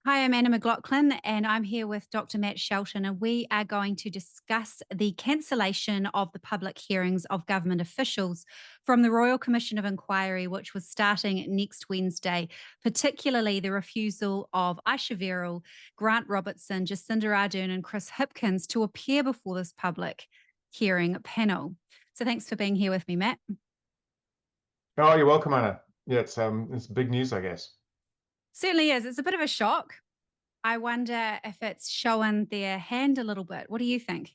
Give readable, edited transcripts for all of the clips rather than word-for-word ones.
Hi, I'm Anna McLoughlin, and I'm here with Dr. Matt Shelton, and we are going to discuss the cancellation of the public hearings of government officials from the Royal Commission of Inquiry, which was starting next Wednesday, particularly the refusal of Aisha Verrall, Grant Robertson, Jacinda Ardern, and Chris Hipkins to appear before this public hearing panel. So thanks for being here with me, Matt. Oh, you're welcome, Anna. Yeah, it's big news, I guess. Certainly is. It's a bit of a shock. I wonder if it's showing their hand a little bit. What do you think?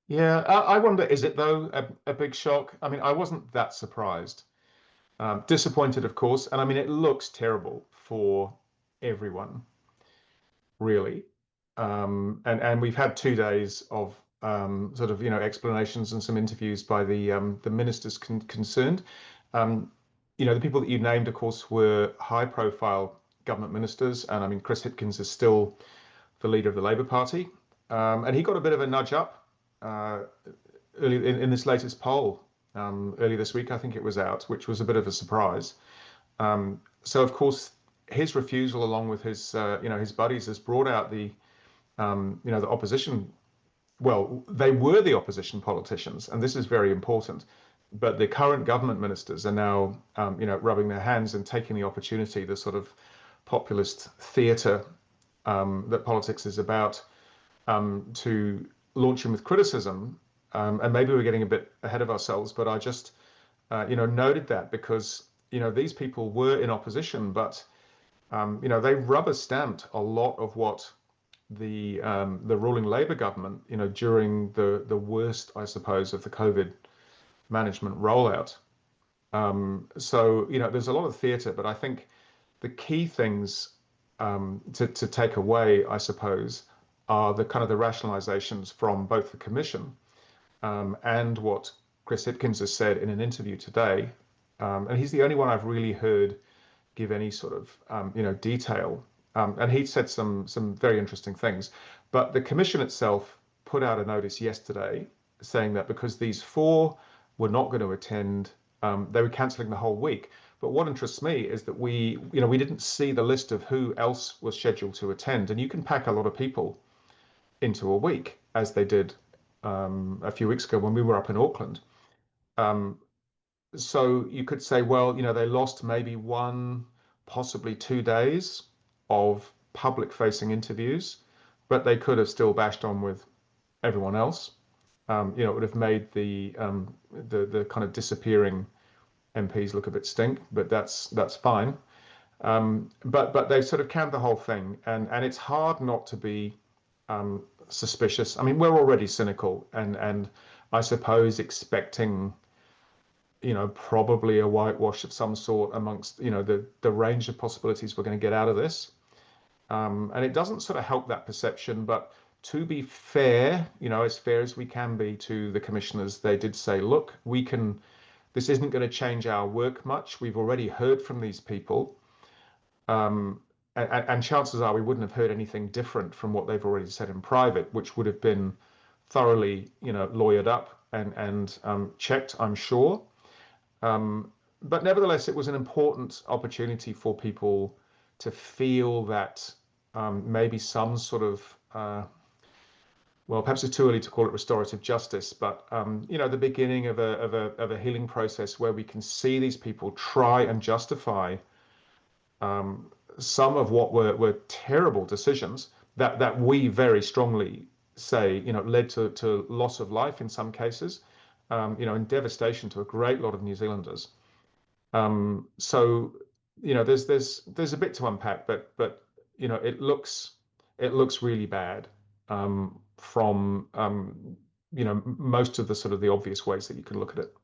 Yeah, I wonder, is it though a big shock? I mean, I wasn't that surprised. Disappointed, of course, and I mean, it looks terrible for everyone, really. And we've had 2 days of sort of explanations and some interviews by the ministers concerned. Um, the people that you named, of course, were high-profile government ministers, and I mean, Chris Hipkins is still the leader of the Labour Party. And he got a bit of a nudge up uh, early in this latest poll earlier this week. I think it was out, which was a bit of a surprise. So of course, his refusal, along with his buddies, has brought out the opposition. Well, they were the opposition politicians, and this is very important. But the current government ministers are now, rubbing their hands and taking the opportunity, the sort of populist theatre that politics is about, to launch him with criticism. And maybe we're getting a bit ahead of ourselves, but I just, noted that because, these people were in opposition, but, they rubber stamped a lot of what the ruling Labour government, during the worst, I suppose, of the COVID management rollout. So, there's a lot of theatre, but I think the key things to take away, I suppose, are the kind of the rationalizations from both the Commission and what Chris Hipkins has said in an interview today. And he's the only one I've really heard give any sort of detail. And he said some very interesting things. But the Commission itself put out a notice yesterday saying that because these four were not going to attend, they were cancelling the whole week. But what interests me is that we didn't see the list of who else was scheduled to attend, and you can pack a lot of people into a week, as they did a few weeks ago when we were up in Auckland. Um, so you could say, well, they lost maybe 1, possibly 2 days of public-facing interviews, but they could have still bashed on with everyone else. It would have made the kind of disappearing MPs look a bit stink, but that's fine. But they sort of canned the whole thing, and it's hard not to be suspicious. I mean, we're already cynical, and I suppose expecting, probably a whitewash of some sort amongst, the range of possibilities we're going to get out of this. And it doesn't sort of help that perception, but to be fair, as fair as we can be to the commissioners, they did say, look, this isn't going to change our work much. We've already heard from these people. And chances are we wouldn't have heard anything different from what they've already said in private, which would have been thoroughly, lawyered up and checked, I'm sure. But nevertheless, it was an important opportunity for people to feel that maybe some sort of well, perhaps it's too early to call it restorative justice, but the beginning of a healing process where we can see these people try and justify some of what were terrible decisions that we very strongly say, led to loss of life in some cases, and devastation to a great lot of New Zealanders. So, there's a bit to unpack, but it looks really bad from most of the sort of the obvious ways that you can look at it.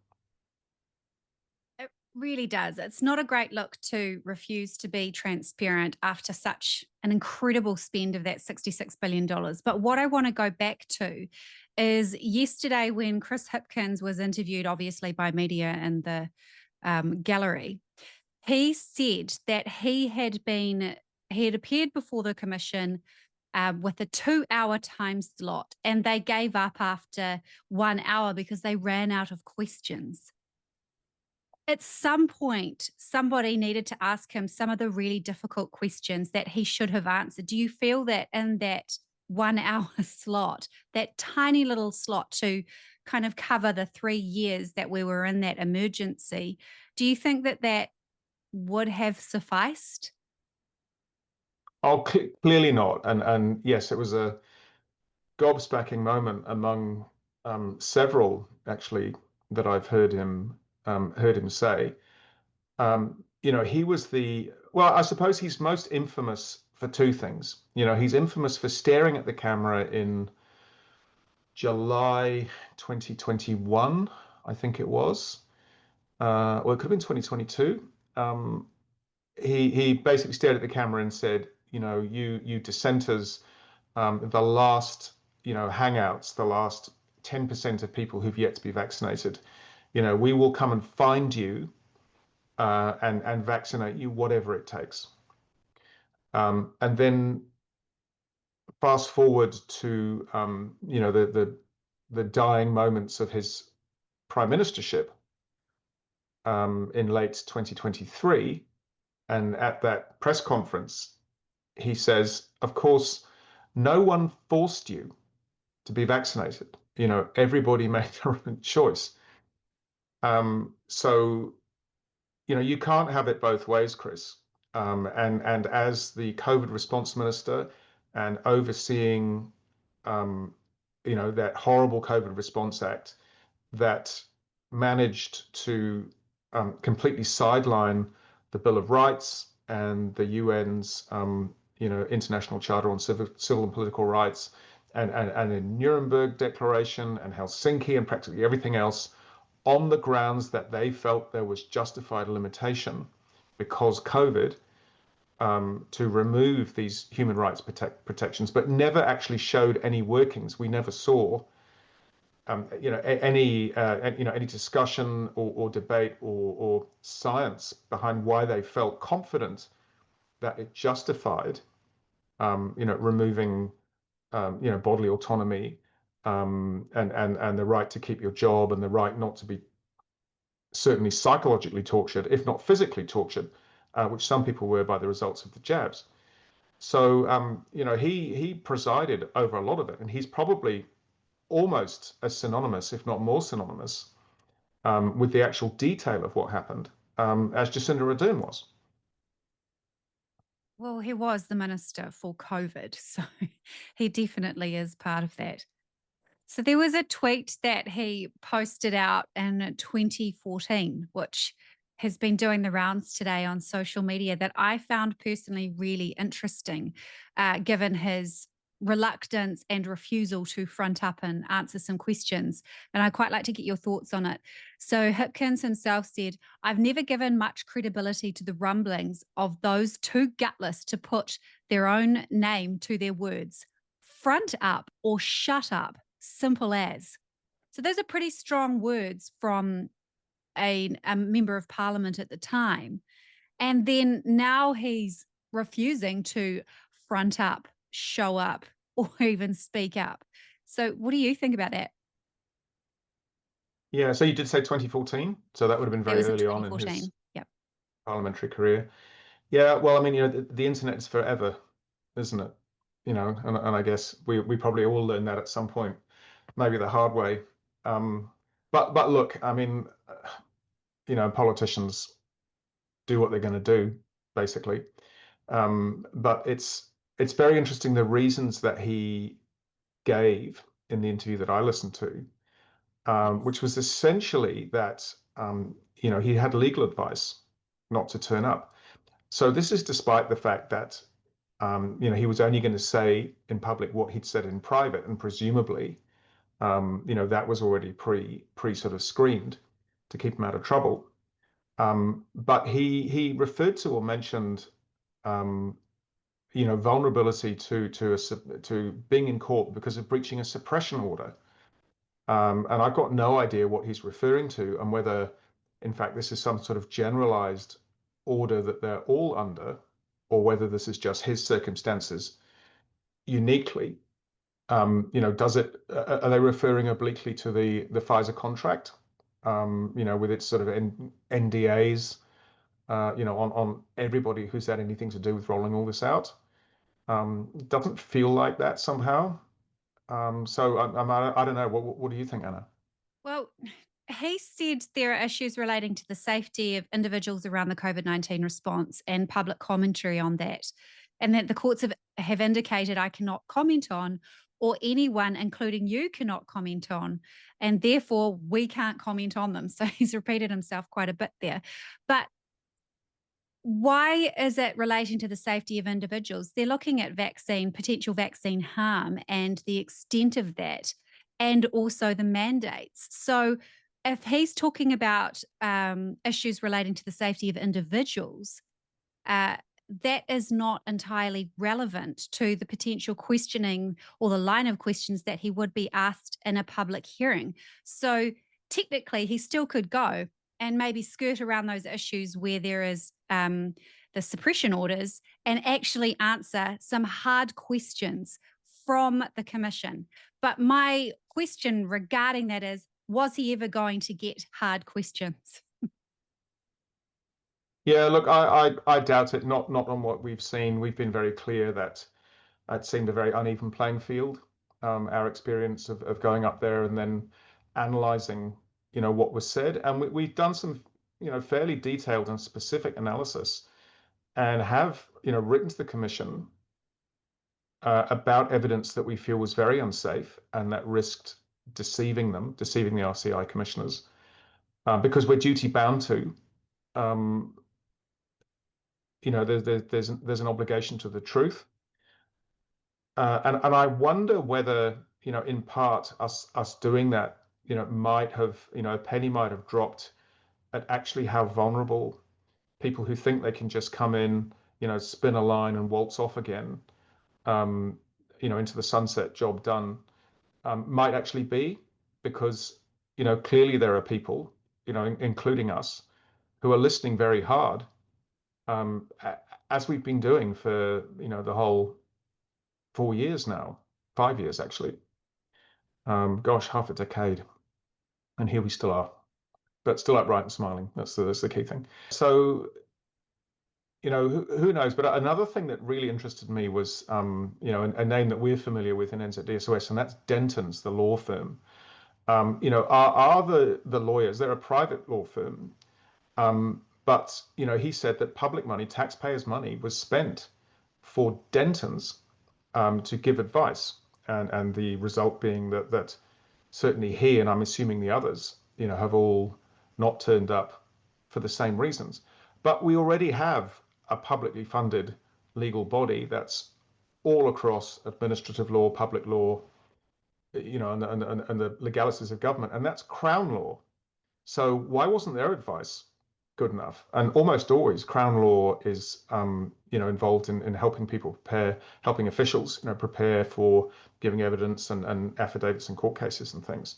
It really does. It's not a great look to refuse to be transparent after such an incredible spend of that $66 billion. But what I want to go back to is yesterday when Chris Hipkins was interviewed, obviously by media in the gallery, he said that he had appeared before the commission with a 2 hour time slot, and they gave up after 1 hour because they ran out of questions. at some point, somebody needed to ask him some of the really difficult questions that he should have answered. Do you feel that in that 1 hour slot, that tiny little slot to kind of cover the 3 years that we were in that emergency, do you think that that would have sufficed? Oh, clearly not. And yes, it was a gobsmacking moment among several actually that I've heard him say. He was well, I suppose he's most infamous for two things. He's infamous for staring at the camera in July 2021, I think it was. Well, it could have been 2022. He basically stared at the camera and said, you dissenters, the last, hangouts, the last 10% of people who've yet to be vaccinated, we will come and find you and vaccinate you, whatever it takes. And then fast forward to the dying moments of his prime ministership in late 2023, and at that press conference, he says, "Of course, no one forced you to be vaccinated. Everybody made their own choice." So you can't have it both ways, Chris. And as the COVID response minister and overseeing, um, that horrible COVID response act that managed to completely sideline the Bill of Rights and the UN's, International Charter on Civil and Political Rights, and the Nuremberg Declaration and Helsinki and practically everything else, on the grounds that they felt there was justified limitation because COVID, to remove these human rights protections, but never actually showed any workings. We never saw, any discussion or debate or science behind why they felt confident that it justified, removing, bodily autonomy, and the right to keep your job and the right not to be certainly psychologically tortured, if not physically tortured, which some people were by the results of the jabs. So, he presided over a lot of it, and he's probably almost as synonymous, if not more synonymous, with the actual detail of what happened, as Jacinda Ardern was. Well, he was the minister for COVID, so he definitely is part of that. So there was a tweet that he posted out in 2014, which has been doing the rounds today on social media, that I found personally really interesting, given his reluctance and refusal to front up and answer some questions. And I'd quite like to get your thoughts on it. So Hipkins himself said, "I've never given much credibility to the rumblings of those too gutless to put their own name to their words. Front up or shut up. Simple as." So those are pretty strong words from a member of parliament at the time. And then now he's refusing to front up, show up, or even speak up. So what do you think about that? Yeah, so you did say 2014, so that would have been That very was in early on in his 2014. Yep. parliamentary career. Yeah, well, I mean, the internet is forever, isn't it? And I guess we probably all learned that at some point, maybe the hard way. Um, but look, I mean, politicians do what they're going to do, basically. But it's very interesting the reasons that he gave in the interview that I listened to, Yes. which was essentially that, he had legal advice not to turn up. So this is despite the fact that, he was only going to say in public what he'd said in private, and presumably, that was already pre sort of screened to keep him out of trouble. But he referred to or mentioned, um, vulnerability to being in court because of breaching a suppression order. And I've got no idea what he's referring to and whether, in fact, this is some sort of generalized order that they're all under, or whether this is just his circumstances uniquely. Does it? Are they referring obliquely to the Pfizer contract? with its sort of NDAs, on everybody who's had anything to do with rolling all this out. Doesn't feel like that somehow. So I don't know. What do you think, Anna? Well, he said there are issues relating to the safety of individuals around the COVID-19 response and public commentary on that, and that the courts have indicated I cannot comment on, or anyone, including you, cannot comment on, and therefore we can't comment on them. So he's repeated himself quite a bit there. But why is it relating to the safety of individuals? They're looking at potential vaccine harm and the extent of that, and also the mandates. So, if he's talking about issues relating to the safety of individuals, uh, that is not entirely relevant to the potential questioning or the line of questions that he would be asked in a public hearing. So technically, he still could go and maybe skirt around those issues where there is the suppression orders and actually answer some hard questions from the commission. But my question regarding that is, was he ever going to get hard questions? Yeah, look, I doubt it. Not on what we've seen. We've been very clear that it seemed a very uneven playing field. Our experience of going up there and then analyzing, what was said, and we've done some, fairly detailed and specific analysis, and have, written to the commission about evidence that we feel was very unsafe and that risked deceiving the RCI commissioners, because we're duty bound to. Um, there's an obligation to the truth, and I wonder whether, in part, us doing that, might have, a penny might have dropped at actually how vulnerable people who think they can just come in, spin a line and waltz off again, um, into the sunset, job done, might actually be, because, clearly there are people, including us, who are listening very hard, um, as we've been doing for, the whole 4 years now, 5 years actually. Gosh, half a decade, and here we still are, but still upright and smiling. That's the key thing. So, who knows? But another thing that really interested me was, a name that we're familiar with in NZDSOS, and that's Denton's, the law firm. Are the lawyers? They're a private law firm, but he said that public money, taxpayers' money, was spent for Denton's, to give advice, and the result being that certainly he, and I'm assuming the others, have all not turned up for the same reasons. But we already have a publicly funded legal body that's all across administrative law, public law, and the legalities of government, and that's Crown law. So why wasn't their advice good enough? And almost always, Crown law is, involved in helping people helping officials, prepare for giving evidence and affidavits in court cases and things.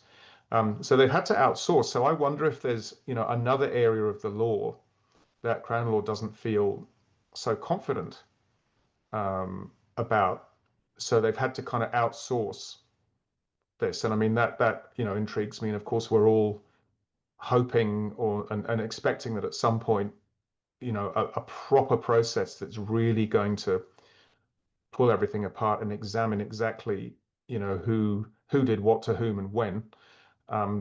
So they've had to outsource. So I wonder if there's, another area of the law that Crown law doesn't feel so confident, about. So they've had to kind of outsource this. And I mean, that intrigues me. And of course, we're all hoping and expecting that at some point, a proper process that's really going to pull everything apart and examine exactly, who did what to whom and when.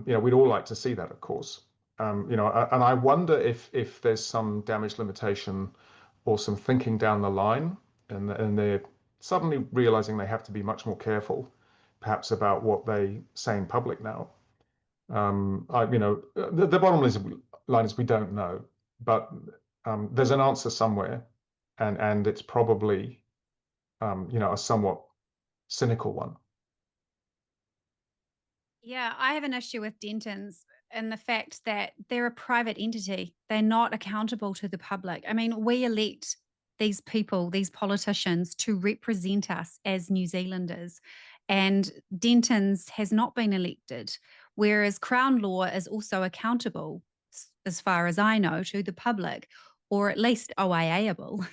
We'd all like to see that, of course. And I wonder if there's some damage limitation or some thinking down the line, and they're suddenly realizing they have to be much more careful, perhaps, about what they say in public now. The bottom line is we don't know, but, there's an answer somewhere, and it's probably, a somewhat cynical one. Yeah, I have an issue with Dentons and the fact that they're a private entity. They're not accountable to the public. I mean, we elect these people, these politicians, to represent us as New Zealanders. And Dentons has not been elected, whereas Crown Law is also accountable, as far as I know, to the public, or at least OIA-able.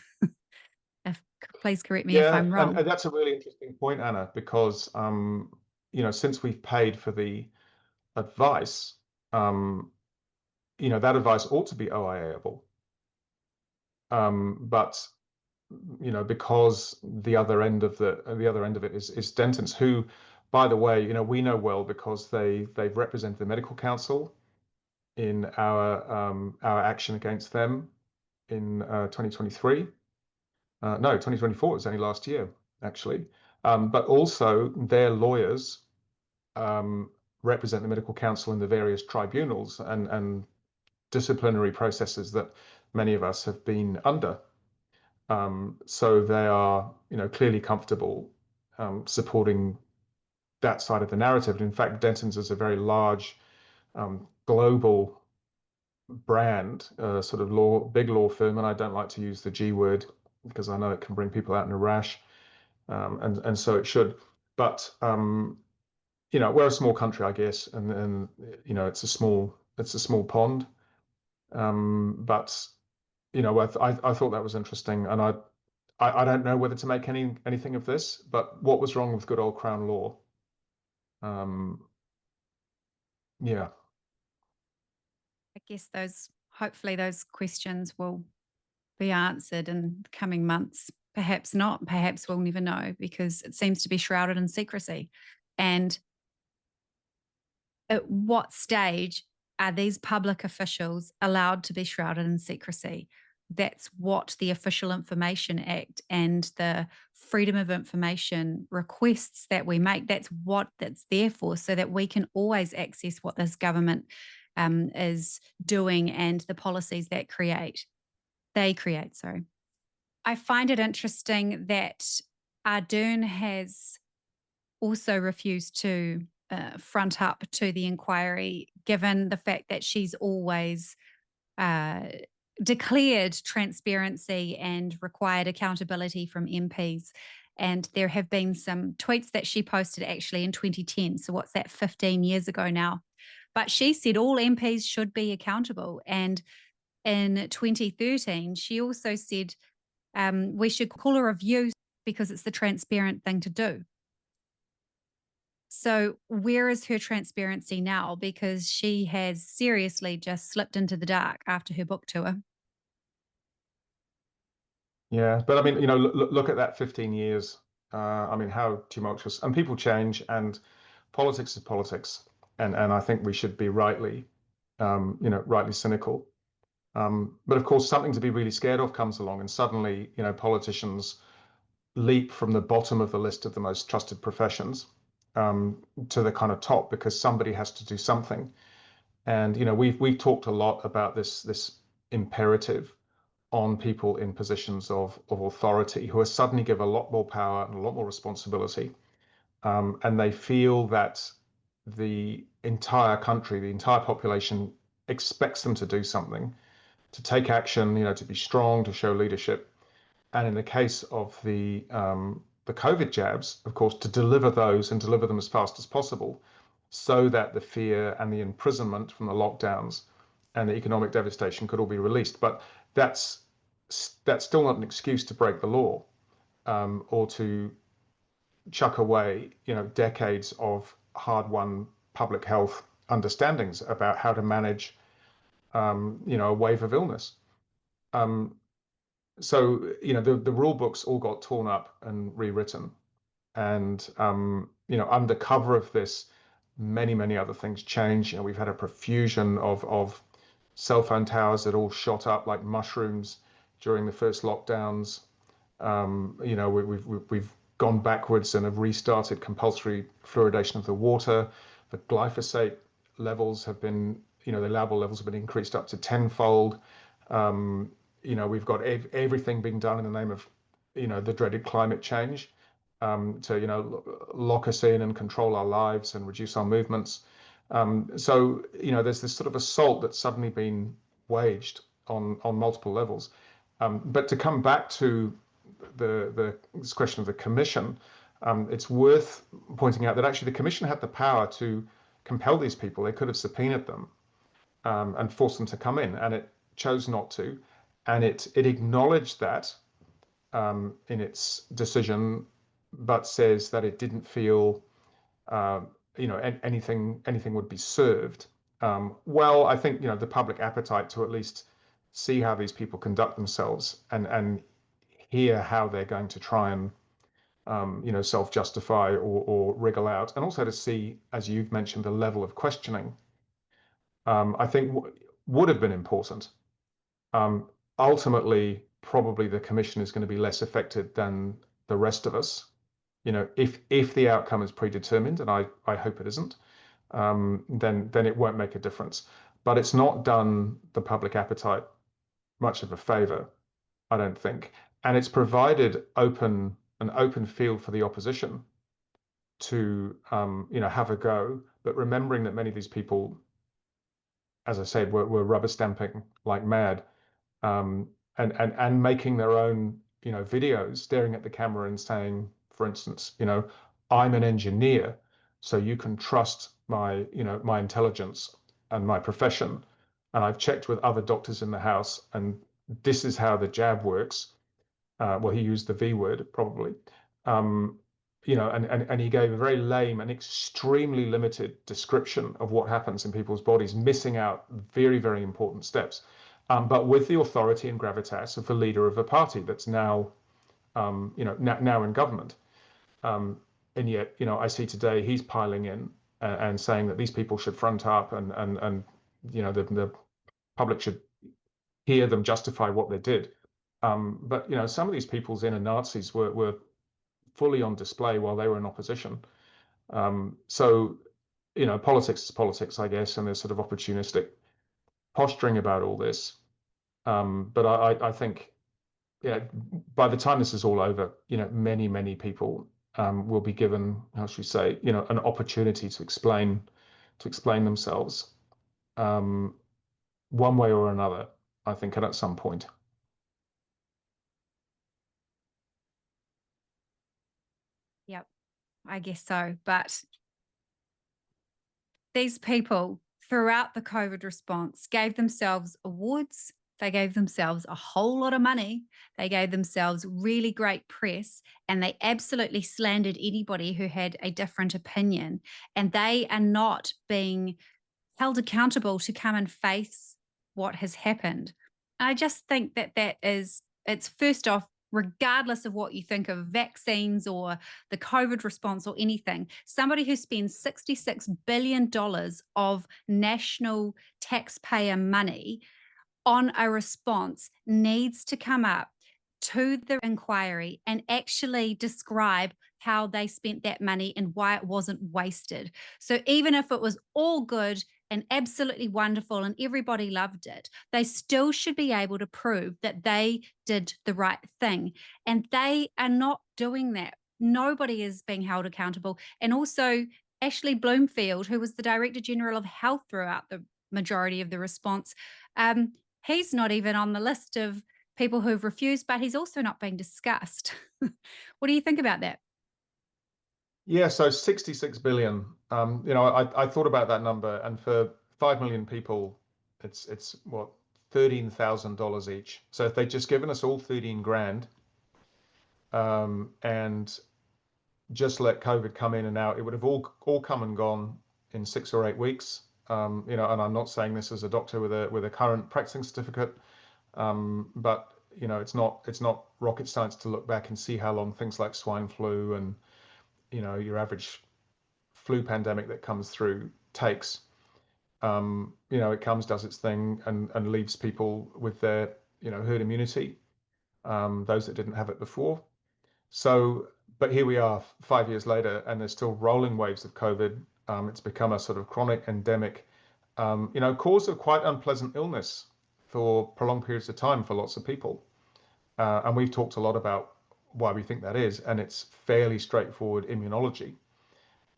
If, please correct me if Yeah, I'm and wrong. that's a really interesting point, Anna, because, since we've paid for the advice, that advice ought to be OIA-able. But because the other end of it is dentists who, by the way, we know well because they've represented the medical council in our action against them in 2023. No, 2024 was only last year, actually. But also their lawyers represent the medical council in the various tribunals and disciplinary processes that many of us have been under. So they are, clearly comfortable supporting that side of the narrative. And in fact, Denton's is a very large global brand, sort of big law firm, and I don't like to use the G word because I know it can bring people out in a rash, and so it should. But we're a small country, I guess, and it's a small pond. But I thought that was interesting, and I don't know whether to make anything of this, but what was wrong with good old Crown law? Yeah. I guess hopefully those questions will be answered in the coming months. Perhaps not. Perhaps we'll never know because it seems to be shrouded in secrecy. And at what stage are these public officials allowed to be shrouded in secrecy? That's what the Official Information Act and the Freedom of Information requests that we make. That's what that's there for, so that we can always access what this government is doing and the policies that they create. Sorry. I find it interesting that Ardern has also refused to front up to the inquiry, given the fact that she's always uh, declared transparency and required accountability from MPs. And there have been some tweets that she posted actually in 2010. So, what's that, 15 years ago now? But she said all MPs should be accountable. And in 2013, she also said we should call a review because it's the transparent thing to do. So, where is her transparency now? Because she has seriously just slipped into the dark after her book tour. Yeah, but I mean, look at that 15 years. I mean, how tumultuous. And people change, and politics is politics. And I think we should be rightly cynical. But of course, something to be really scared of comes along, and suddenly, politicians leap from the bottom of the list of the most trusted professions to the kind of top because somebody has to do something. And we've talked a lot about this imperative on people in positions of authority who are suddenly given a lot more power and a lot more responsibility. And they feel that the entire country, the entire population expects them to do something, to take action, to be strong, to show leadership. And in the case of the COVID jabs, of course, to deliver those and deliver them as fast as possible so that the fear and the imprisonment from the lockdowns and the economic devastation could all be released. But that's still not an excuse to break the law or to chuck away, decades of hard-won public health understandings about how to manage, a wave of illness. So, the rule books all got torn up and rewritten, and under cover of this, many other things changed. We've had a profusion of cell phone towers that all shot up like mushrooms during the first lockdowns. We've gone backwards and have restarted compulsory fluoridation of the water. The glyphosate levels have been, the allowable levels have been increased up to tenfold. We've got everything being done in the name of, the dreaded climate change, to, lock us in and control our lives and reduce our movements. So, there's this sort of assault that's suddenly been waged on multiple levels. But to come back to this question of the commission, it's worth pointing out that actually the commission had the power to compel these people. They could have subpoenaed them and forced them to come in, and it chose not to. And it acknowledged that in its decision, but says that it didn't feel anything would be served Well, I think the public appetite to at least see how these people conduct themselves and hear how they're going to try and self-justify or wriggle out, and also to see, as you've mentioned, the level of questioning. I think would have been important. Um, Ultimately, probably the commission is going to be less affected than the rest of us. If the outcome is predetermined, and I hope it isn't, then it won't make a difference. But it's not done the public appetite much of a favor, I don't think. And it's provided an open field for the opposition to have a go. But remembering that many of these people, as I said, were rubber stamping like mad, um, and making their own videos, staring at the camera and saying, for instance, I'm an engineer, so you can trust my intelligence and my profession, and I've checked with other doctors in the house, and this is how the jab works. Well, he used the V word probably. Um, and he gave a very lame and extremely limited description of what happens in people's bodies, missing out very, very important steps. But with the authority and gravitas of the leader of a party that's now, now in government. And yet, I see today he's piling in and saying that these people should front up and the public should hear them justify what they did. But some of these people's inner Nazis were fully on display while they were in opposition. So politics is politics, I guess, and there's sort of opportunistic posturing about all this. But I think, yeah, by the time this is all over, many people will be given, how should we say, an opportunity to explain themselves, um, one way or another. I think, and at some point. Yep, I guess so. But these people throughout the COVID response gave themselves awards. They gave themselves a whole lot of money. They gave themselves really great press, and they absolutely slandered anybody who had a different opinion. And they are not being held accountable to come and face what has happened. I just think that it's first off, regardless of what you think of vaccines or the COVID response or anything, somebody who spends $66 billion of national taxpayer money on a response needs to come up to the inquiry and actually describe how they spent that money and why it wasn't wasted. So even if it was all good and absolutely wonderful and everybody loved it, they still should be able to prove that they did the right thing. And they are not doing that. Nobody is being held accountable. And also, Ashley Bloomfield, who was the Director General of Health throughout the majority of the response, um, he's not even on the list of people who've refused, but he's also not being discussed. What do you think about that? Yeah, so 66 billion. I thought about that number, and for 5 million people, it's what, $13,000 each. So if they'd just given us all 13 grand, and just let COVID come in and out, it would have all come and gone in 6 or 8 weeks. And I'm not saying this as a doctor with a current practicing certificate, but it's not rocket science to look back and see how long things like swine flu and your average flu pandemic that comes through takes. It comes, does its thing, and leaves people with their herd immunity, those that didn't have it before. So, but here we are 5 years later, and there's still rolling waves of COVID. It's become a sort of chronic endemic, cause of quite unpleasant illness for prolonged periods of time for lots of people. And we've talked a lot about why we think that is, and it's fairly straightforward immunology,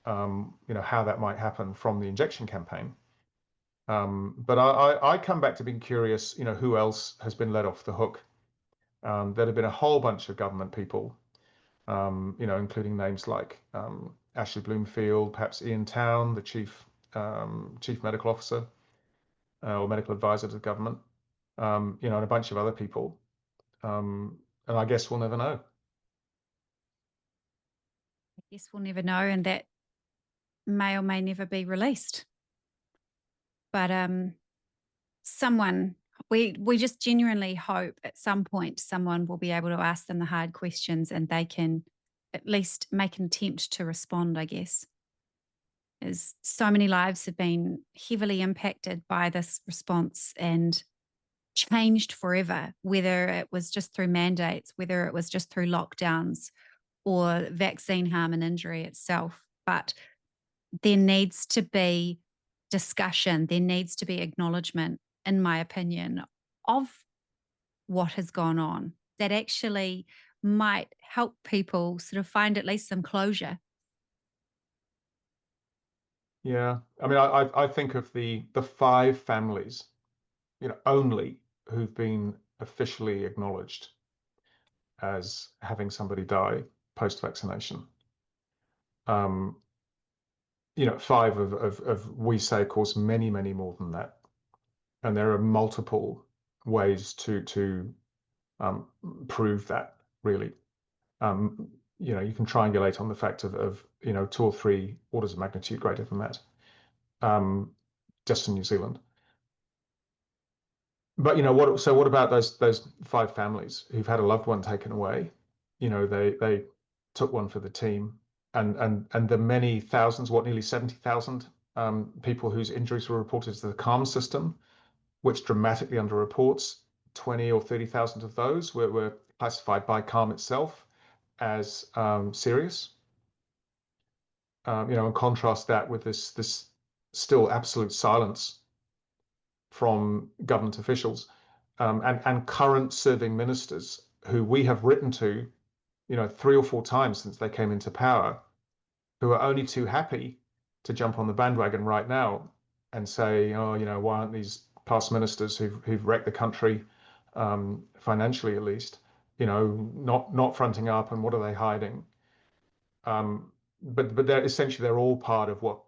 how that might happen from the injection campaign. But I come back to being curious, who else has been let off the hook? There have been a whole bunch of government people, including names like Ashley Bloomfield, perhaps Ian Town, the chief medical officer or medical advisor to the government, and a bunch of other people. And I guess we'll never know. I guess we'll never know, and that may or may never be released. But someone we just genuinely hope at some point someone will be able to ask them the hard questions and they can at least make an attempt to respond, I guess. As so many lives have been heavily impacted by this response and changed forever, whether it was just through mandates, whether it was just through lockdowns or vaccine harm and injury itself. But there needs to be discussion, there needs to be acknowledgement, in my opinion, of what has gone on that actually might help people sort of find at least some closure. Yeah, I mean, I think of the five families, only who've been officially acknowledged as having somebody die post-vaccination. Um, five of we say, of course, many, many more than that. And there are multiple ways to um, prove that, really. You can triangulate on the fact of 2 or 3 orders of magnitude greater than that, um, just in New Zealand. But what? So what about those five families who've had a loved one taken away? They took one for the team, and the many thousands, nearly 70,000 people whose injuries were reported to the calm system, which dramatically underreports. 20 or 30,000 of those were classified by calm itself as serious. And contrast that with this still absolute silence from government officials, and current serving ministers who we have written to, 3 or 4 times since they came into power, who are only too happy to jump on the bandwagon right now and say, oh, why aren't these past ministers who've wrecked the country, financially at least, not fronting up, and what are they hiding? But they're all part of what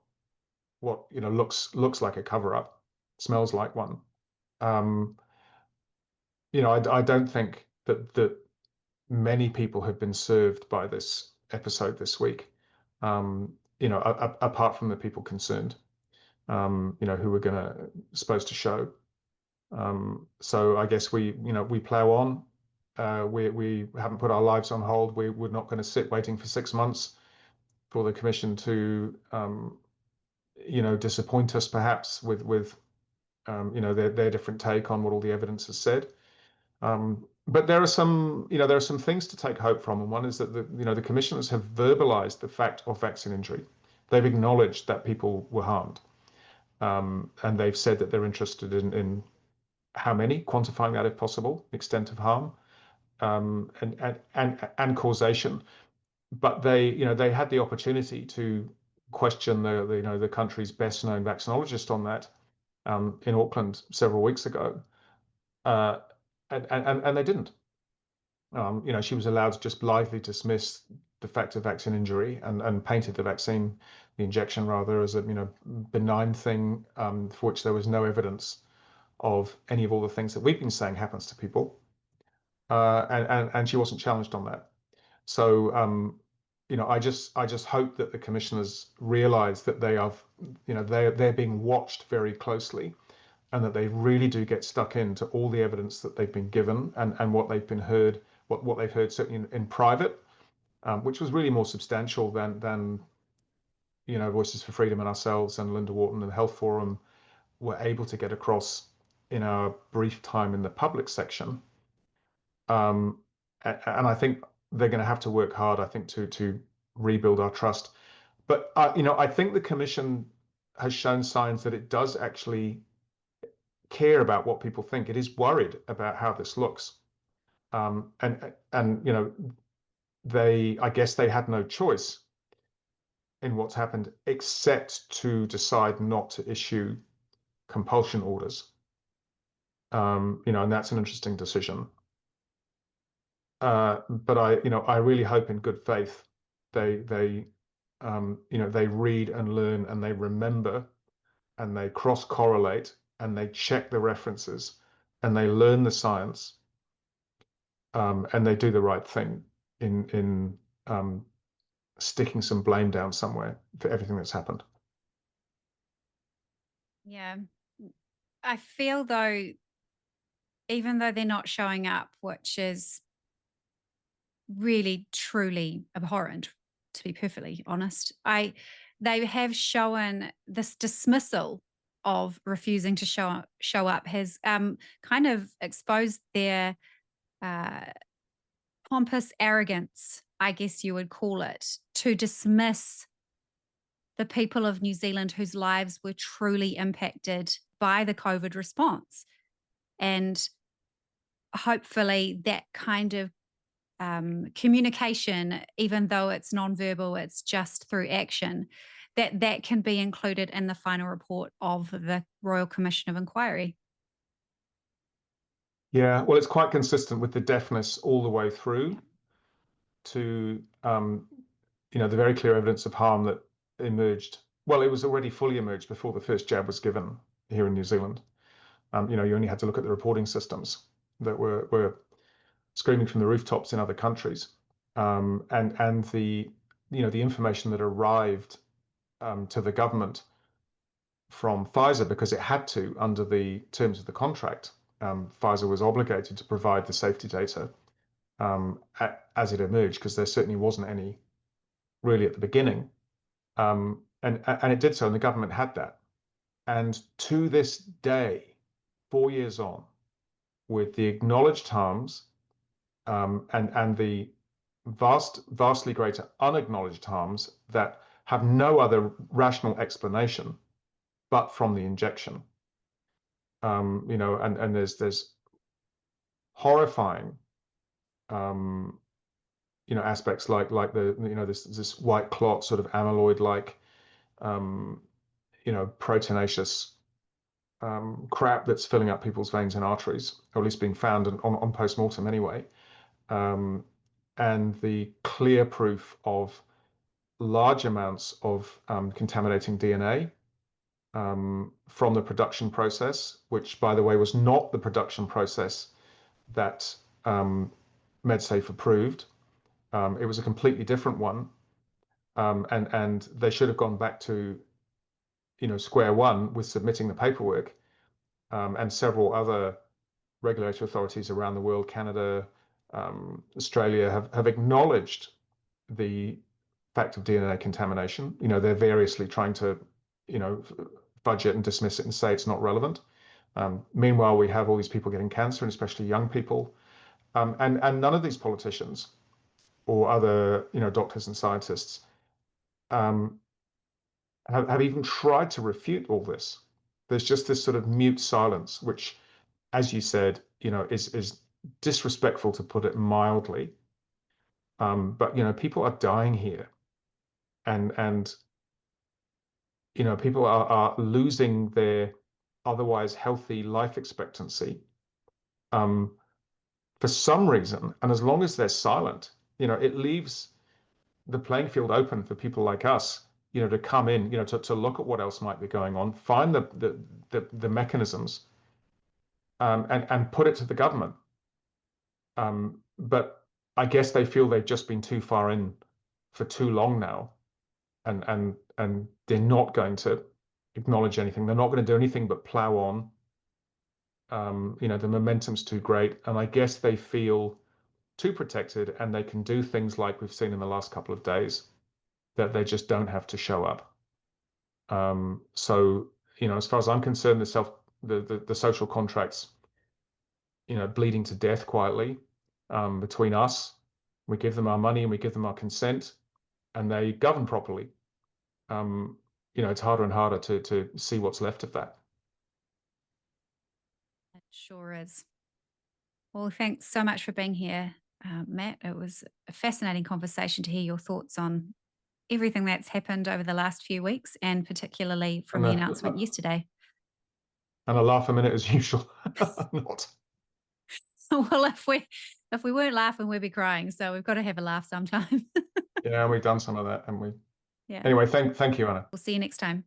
looks like a cover up, smells like one. Um, I don't think that many people have been served by this episode this week. Apart from the people concerned, who we're supposed to show. So I guess we plow on. We haven't put our lives on hold. We're not going to sit waiting for 6 months for the commission to, disappoint us perhaps with their different take on what all the evidence has said. But there are some things to take hope from, and one is that the commissioners have verbalized the fact of vaccine injury. They've acknowledged that people were harmed, and they've said that they're interested in how many, quantifying that if possible, extent of harm, and causation. But they had the opportunity to question the country's best known vaccinologist on that, in Auckland several weeks ago, uh, and they didn't. She was allowed to just blithely dismiss the fact of vaccine injury, and painted the injection rather, as a benign thing, for which there was no evidence of any of all the things that we've been saying happens to people. And she wasn't challenged on that. So I just hope that the commissioners realise that they're being watched very closely, and that they really do get stuck into all the evidence that they've been given, and what they've heard certainly in private, which was really more substantial than Voices for Freedom and ourselves and Linda Wharton and the Health Forum were able to get across in our brief time in the public section. And I think they're going to have to work hard, I think, to rebuild our trust. But I think the commission has shown signs that it does actually care about what people think. It is worried about how this looks. And I guess they had no choice in what's happened except to decide not to issue compulsion orders. And that's an interesting decision. But I really hope in good faith they read and learn, and they remember, and they cross correlate, and they check the references, and they learn the science, and they do the right thing in sticking some blame down somewhere for everything that's happened. Yeah. I feel though, even though they're not showing up, which is really truly abhorrent, to be perfectly honest, they have shown this dismissal of refusing to show up has kind of exposed their uh, pompous arrogance, I guess you would call it, to dismiss the people of New Zealand whose lives were truly impacted by the COVID response. And hopefully, that kind of communication, even though it's nonverbal, it's just through action, that can be included in the final report of the Royal Commission of Inquiry. Yeah, well, it's quite consistent with the deafness all the way through to the very clear evidence of harm that emerged. Well, it was already fully emerged before the first jab was given here in New Zealand. You only had to look at the reporting systems that were screaming from the rooftops in other countries, and the information that arrived to the government from Pfizer because it had to under the terms of the contract. Pfizer was obligated to provide the safety data as it emerged because there certainly wasn't any really at the beginning, and it did so, and the government had that. And to this day, 4 years on, with the acknowledged harms and the vastly greater unacknowledged harms that have no other rational explanation but from the injection. And there's horrifying aspects like this white clot, sort of amyloid like proteinaceous crap that's filling up people's veins and arteries, or at least being found on post-mortem anyway. And the clear proof of large amounts of contaminating DNA from the production process, which, by the way, was not the production process that MedSafe approved. It was a completely different one, and they should have gone back to square one with submitting the paperwork. And several other regulatory authorities around the world, Canada, Australia, have acknowledged the fact of DNA contamination. They're variously trying to fudge it and dismiss it and say it's not relevant. Meanwhile, we have all these people getting cancer, and especially young people. And none of these politicians or other doctors and scientists have even tried to refute all this. There's just this sort of mute silence, which, as you said, is disrespectful, to put it mildly. But people are dying here, and people are losing their otherwise healthy life expectancy for some reason. And as long as they're silent, it leaves the playing field open for people like us, to come in, to look at what else might be going on, find the mechanisms, and put it to the government. But I guess they feel they've just been too far in for too long now, and they're not going to acknowledge anything. They're not going to do anything but plow on. The momentum's too great, and I guess they feel too protected, and they can do things like we've seen in the last couple of days, that they just don't have to show up. So as far as I'm concerned, the social contracts, bleeding to death quietly between us. We give them our money and we give them our consent, and they govern properly. It's harder and harder to see what's left of that. It sure is. Well, thanks so much for being here, Matt. It was a fascinating conversation to hear your thoughts on everything that's happened over the last few weeks, and particularly from And the a, announcement yesterday. and a laugh a minute as usual. Not. Well, if we weren't laughing, we'd be crying. So we've got to have a laugh sometime. Yeah, we've done some of that, haven't we? Yeah. Anyway, thank you, Anna. We'll see you next time.